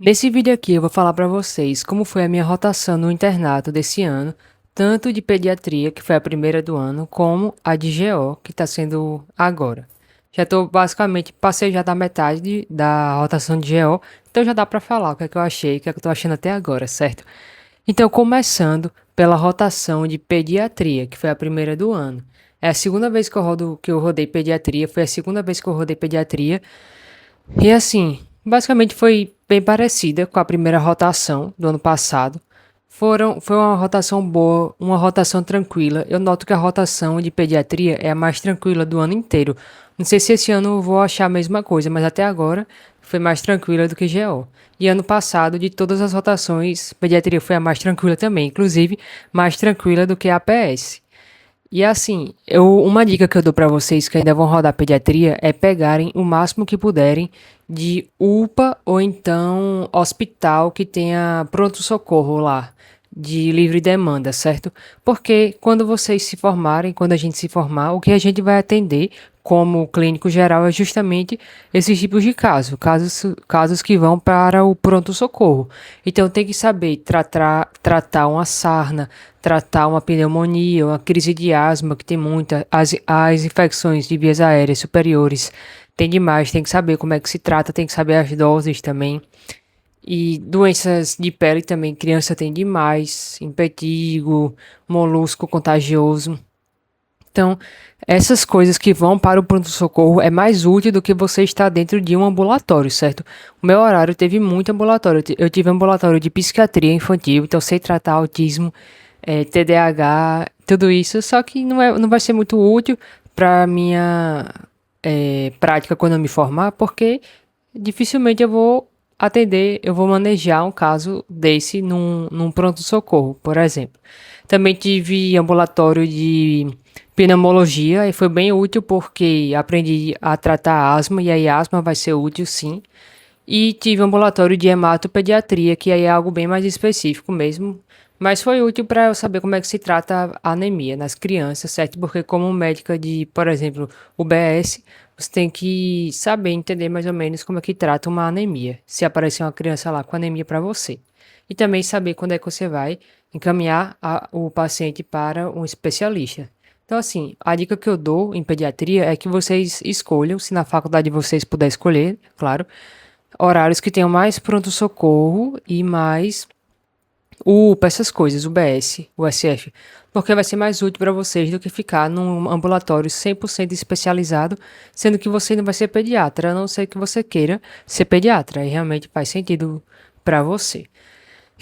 Nesse vídeo aqui eu vou falar para vocês como foi a minha rotação no internato desse ano, tanto de pediatria, que foi a primeira do ano, como a de GO, que está sendo agora. Já estou basicamente, passei já da metade da rotação de GO, então já dá para falar o que é que eu achei, o que é que eu tô achando até agora, certo? Então, começando pela rotação de pediatria, que foi a primeira do ano. É a segunda vez que eu rodei pediatria, foi a segunda vez que eu rodei pediatria, e assim, basicamente foi bem parecida com a primeira rotação do ano passado. Foi uma rotação boa, uma rotação tranquila. Eu noto que a rotação de pediatria é a mais tranquila do ano inteiro. Não sei se esse ano eu vou achar a mesma coisa, mas até agora foi mais tranquila do que GO. E ano passado, de todas as rotações, pediatria foi a mais tranquila também, inclusive mais tranquila do que a APS. E assim, uma dica que eu dou pra vocês que ainda vão rodar pediatria é pegarem o máximo que puderem de UPA ou então hospital que tenha pronto-socorro lá, de livre demanda, certo? Porque quando vocês se formarem, quando a gente se formar, o que a gente vai atender como clínico geral é justamente esses tipos de casos que vão para o pronto-socorro. Então tem que saber tratar uma sarna, tratar uma pneumonia, uma crise de asma, que tem muita, as infecções de vias aéreas superiores, tem demais, tem que saber como é que se trata, tem que saber as doses também. E doenças de pele também, criança tem demais, impetigo, molusco contagioso. Então, essas coisas que vão para o pronto-socorro é mais útil do que você estar dentro de um ambulatório, certo? O meu horário teve muito ambulatório. Eu tive ambulatório de psiquiatria infantil, então sei tratar autismo, TDAH, tudo isso, só que não vai ser muito útil para minha prática quando eu me formar, porque dificilmente eu vou atender, eu vou manejar um caso desse num pronto-socorro, por exemplo. Também tive ambulatório de pneumologia e foi bem útil porque aprendi a tratar asma e aí asma vai ser útil sim. E tive ambulatório de hematopediatria, que aí é algo bem mais específico mesmo, mas foi útil para eu saber como é que se trata a anemia nas crianças, certo? Porque como médica de, por exemplo, UBS, você tem que saber entender mais ou menos como é que trata uma anemia, se aparecer uma criança lá com anemia para você. E também saber quando é que você vai encaminhar o paciente para um especialista. Então, assim, a dica que eu dou em pediatria é que vocês escolham, se na faculdade vocês puderem escolher, claro, horários que tenham mais pronto-socorro e mais UPA, essas coisas, UBS, USF, porque vai ser mais útil para vocês do que ficar num ambulatório 100% especializado, sendo que você não vai ser pediatra, a não ser que você queira ser pediatra, e realmente faz sentido para você.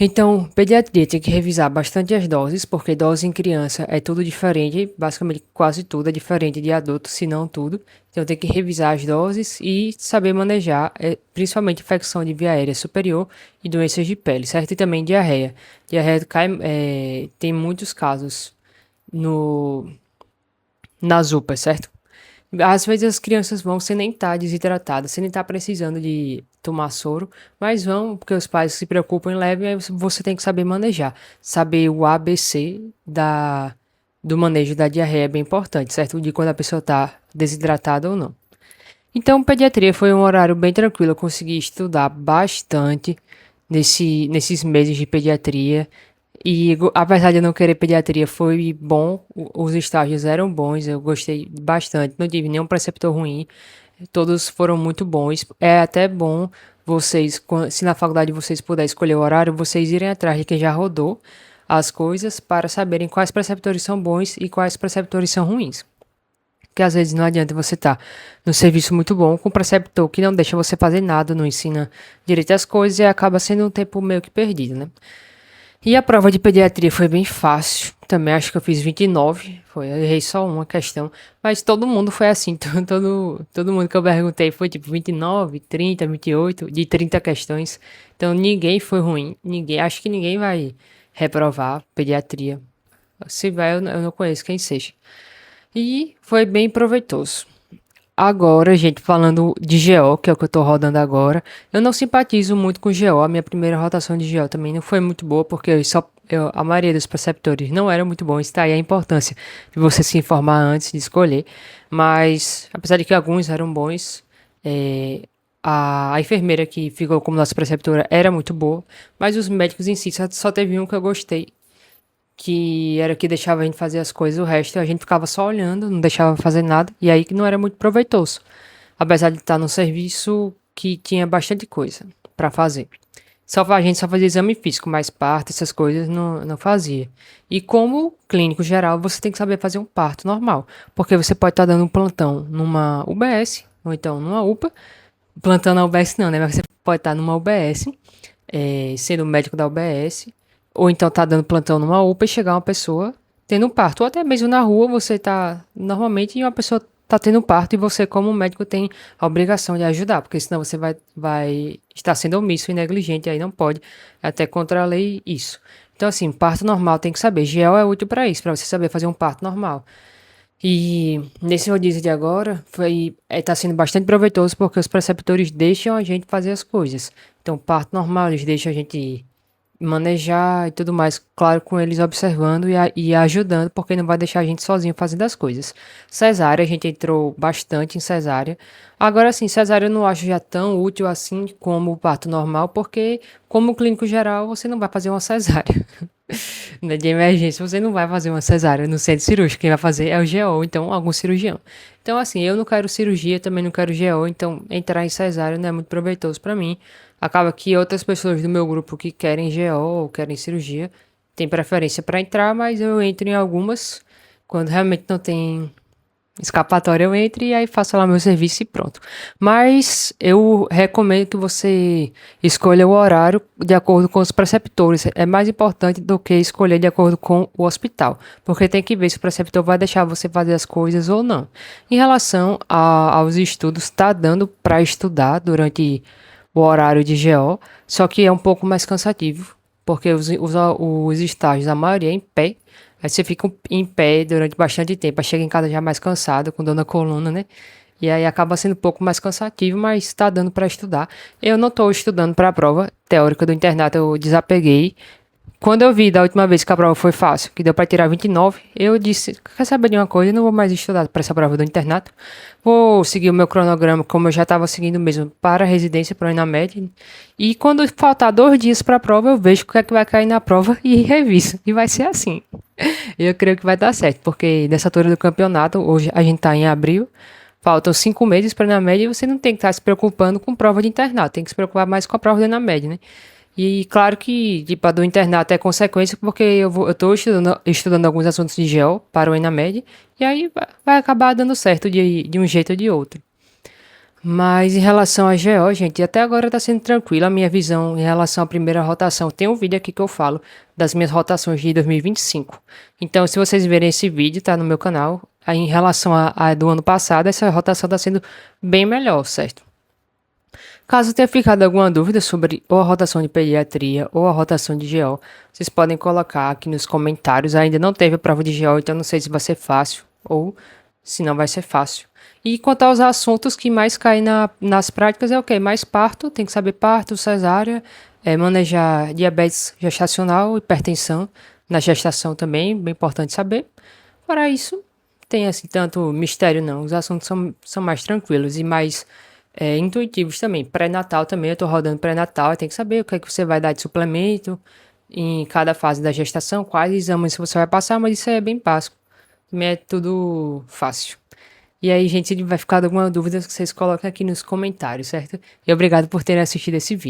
Então, pediatria tem que revisar bastante as doses, porque dose em criança é tudo diferente, basicamente quase tudo é diferente de adulto, se não tudo. Então tem que revisar as doses e saber manejar, principalmente infecção de via aérea superior e doenças de pele, certo? E também diarreia. Diarreia tem muitos casos no, nas UPAs, certo? Às vezes as crianças vão sem nem estar desidratadas, sem nem estar precisando de tomar soro, mas vão porque os pais se preocupam e levam, e aí você tem que saber manejar. Saber o ABC do manejo da diarreia é bem importante, certo? De quando a pessoa está desidratada ou não. Então, pediatria foi um horário bem tranquilo, eu consegui estudar bastante nesses meses de pediatria. E apesar de eu não querer pediatria, foi bom, os estágios eram bons, eu gostei bastante, não tive nenhum preceptor ruim, todos foram muito bons. É até bom vocês, se na faculdade vocês puderem escolher o horário, vocês irem atrás de quem já rodou as coisas para saberem quais preceptores são bons e quais preceptores são ruins. Porque às vezes não adianta você estar no serviço muito bom com um preceptor que não deixa você fazer nada, não ensina direito as coisas e acaba sendo um tempo meio que perdido, né? E a prova de pediatria foi bem fácil. Também acho que eu fiz 29. Eu errei só uma questão. Mas todo mundo foi assim. Todo mundo que eu perguntei foi tipo 29, 30, 28, de 30 questões. Então ninguém foi ruim. Acho que ninguém vai reprovar pediatria. Se vai, eu não conheço quem seja. E foi bem proveitoso. Agora, gente, falando de GO, que é o que eu tô rodando agora, eu não simpatizo muito com GO. A minha primeira rotação de GO também não foi muito boa, porque a maioria dos preceptores não era muito bom. Está aí a importância de você se informar antes de escolher. Mas, apesar de que alguns eram bons, A enfermeira que ficou como nossa preceptora era muito boa, mas os médicos em si só teve um que eu gostei, que era que deixava a gente fazer as coisas, o resto a gente ficava só olhando, não deixava fazer nada, e aí que não era muito proveitoso, apesar de estar num serviço que tinha bastante coisa para fazer. A gente só fazia exame físico, mas parto, essas coisas não fazia. E como clínico geral, você tem que saber fazer um parto normal, porque você pode estar dando um plantão numa UBS, ou então numa UPA, plantão na UBS não, né? Mas você pode estar numa UBS, sendo médico da UBS, ou então tá dando plantão numa UPA e chegar uma pessoa tendo um parto. Ou até mesmo na rua você tá normalmente e uma pessoa tá tendo um parto e você, como médico, tem a obrigação de ajudar, porque senão você vai estar sendo omisso e negligente, aí não pode, até contra a lei isso. Então, assim, parto normal tem que saber. GEO é útil para isso, para você saber fazer um parto normal. E nesse rodízio de agora, tá sendo bastante proveitoso porque os preceptores deixam a gente fazer as coisas. Então, parto normal, eles deixam a gente manejar e tudo mais, claro, com eles observando e ajudando, porque não vai deixar a gente sozinho fazendo as coisas. Cesárea, a gente entrou bastante em cesárea. Agora sim, cesárea eu não acho já tão útil assim como o parto normal, porque como clínico geral, você não vai fazer uma cesárea. Né, de emergência, você não vai fazer uma cesárea no centro cirúrgico. Quem vai fazer é o GO, então algum cirurgião. Então, assim, eu não quero cirurgia, também não quero GO, então entrar em cesárea não é muito proveitoso para mim. Acaba que outras pessoas do meu grupo que querem GO ou querem cirurgia têm preferência para entrar, mas eu entro em algumas quando realmente não tem escapatória, eu entro e aí faço lá meu serviço e pronto. Mas eu recomendo que você escolha o horário de acordo com os preceptores. É mais importante do que escolher de acordo com o hospital, porque tem que ver se o preceptor vai deixar você fazer as coisas ou não. Em relação aos estudos, está dando para estudar durante o horário de GO, só que é um pouco mais cansativo, porque os estágios, a maioria é em pé. Aí você fica em pé durante bastante tempo. Aí chega em casa já mais cansado, com dor na coluna, né? E aí acaba sendo um pouco mais cansativo, mas tá dando para estudar. Eu não tô estudando para a prova teórica do internato, eu desapeguei. Quando eu vi da última vez que a prova foi fácil, que deu para tirar 29, eu disse: quer saber de uma coisa? Eu não vou mais estudar para essa prova do internato. Vou seguir o meu cronograma, como eu já estava seguindo mesmo, para a residência, para o Enamed. E quando faltar 2 dias para a prova, eu vejo o que é que vai cair na prova e reviso. E vai ser assim. Eu creio que vai dar certo, porque nessa altura do campeonato, hoje a gente tá em abril, faltam 5 meses para a Enamed e você não tem que estar se preocupando com prova de internato, tem que se preocupar mais com a prova do Enamed, né? E claro que, tipo, a do internato é consequência, porque eu tô estudando alguns assuntos de geo para o Enamed, e aí vai acabar dando certo de um jeito ou de outro. Mas em relação a GO, gente, até agora tá sendo tranquilo a minha visão em relação à primeira rotação. Tem um vídeo aqui que eu falo das minhas rotações de 2025. Então, se vocês verem esse vídeo, tá no meu canal. Aí, em relação a do ano passado, essa rotação tá sendo bem melhor, certo? Caso tenha ficado alguma dúvida sobre ou a rotação de pediatria ou a rotação de GO, vocês podem colocar aqui nos comentários. Ainda não teve a prova de GO, então não sei se vai ser fácil ou se não vai ser fácil. E quanto aos assuntos que mais caem nas práticas é o quê? Mais parto, tem que saber parto, cesárea, manejar diabetes gestacional, hipertensão na gestação também, bem importante saber. Fora isso, tem assim tanto mistério não, os assuntos são mais tranquilos e mais intuitivos também. Pré-natal também, eu tô rodando pré-natal, tem que saber o que é que você vai dar de suplemento em cada fase da gestação, quais exames você vai passar, mas isso é bem básico. Também é tudo fácil. E aí, gente, se vai ficar alguma dúvida, vocês colocam aqui nos comentários, certo? E obrigado por terem assistido esse vídeo.